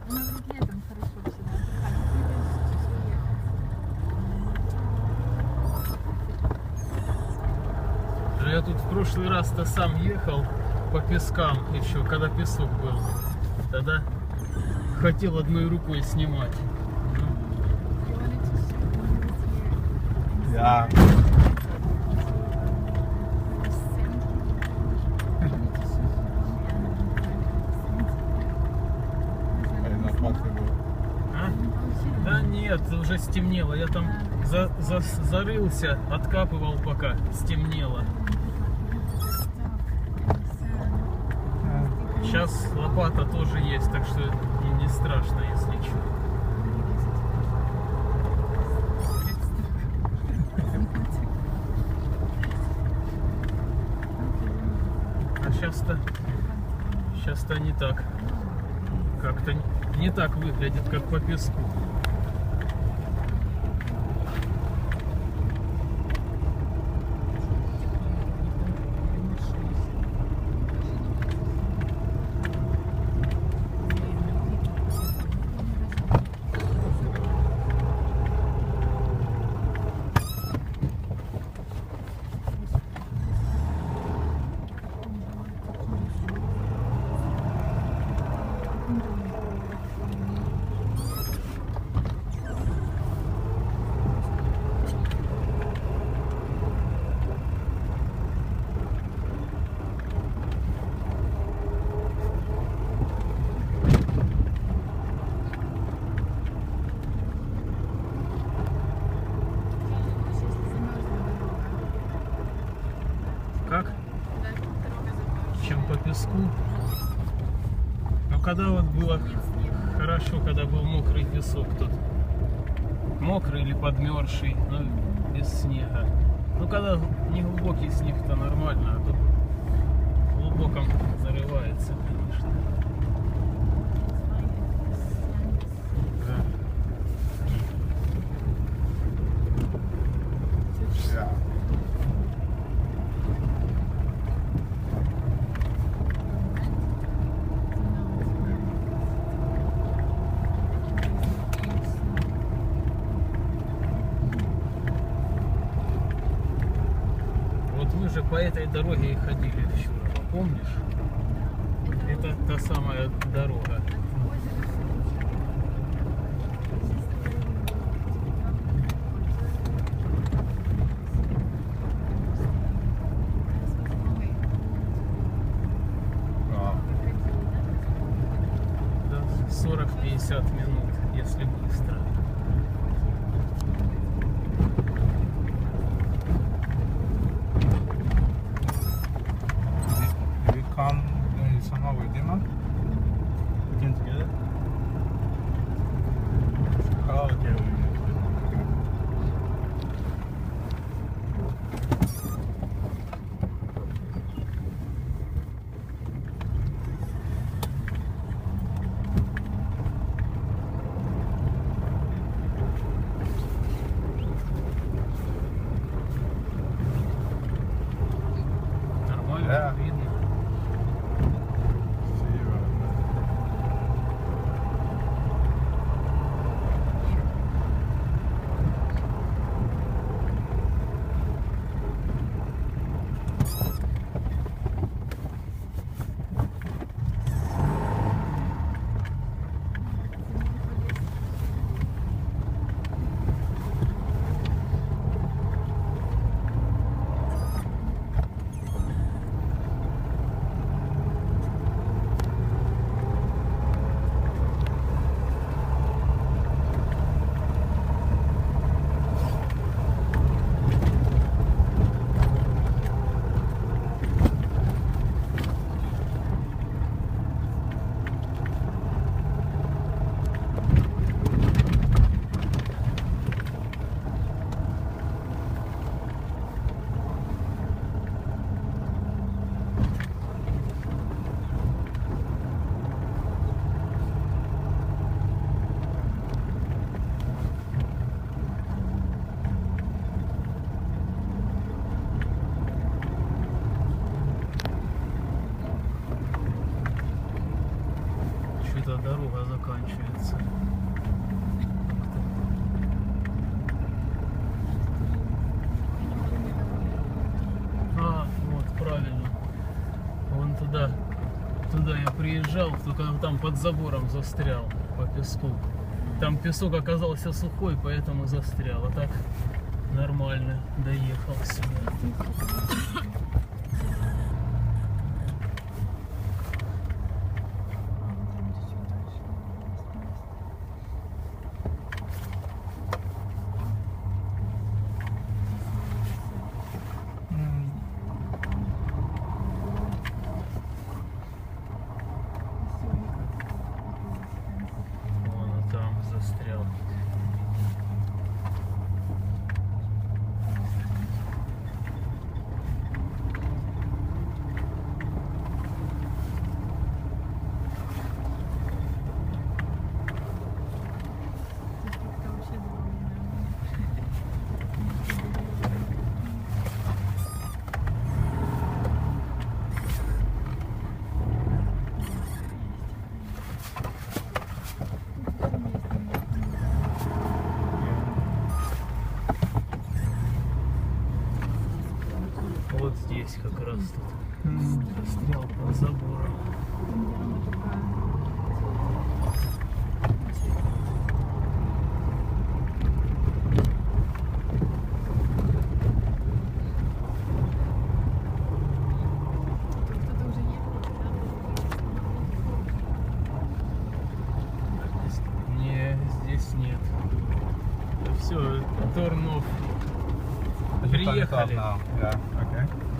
Ну, вроде летом хорошо всегда отдыхать. Я тут в прошлый раз-то сам ехал по пескам еще, когда песок был. Тогда хотел одной рукой снимать. Ja. А? Да нет, уже стемнело. Я там зарылся, откапывал пока стемнело. Сейчас лопата тоже есть, так что не страшно, если что. А сейчас-то не так. Как-то не так выглядит, как по песку. Как? Чем по песку. Но когда вот было хорошо, когда был мокрый песок тут. Мокрый или подмерзший, но без снега. Ну когда не глубокий снег, то нормально, а тут в глубоком зарывается, конечно. Да. Ja. Вот вы же по этой дороге и ходили в Щурово, помнишь? Это та самая дорога. Да, 40-50 минут, если быстро. We come somehow with Dima. We came together. Oh, okay. эта дорога заканчивается. А, вот, правильно. Вон туда. Туда я приезжал, только там под забором застрял по песку. Там песок оказался сухой, поэтому застрял. А так нормально доехал сюда. Вон он там застрял. Как-то вообще было. Вот здесь как раз тут застрял под забором. Кто-то уже ехал, Не, здесь нет. Все, Торнов. Turn it off Приехали. now. Yeah, okay.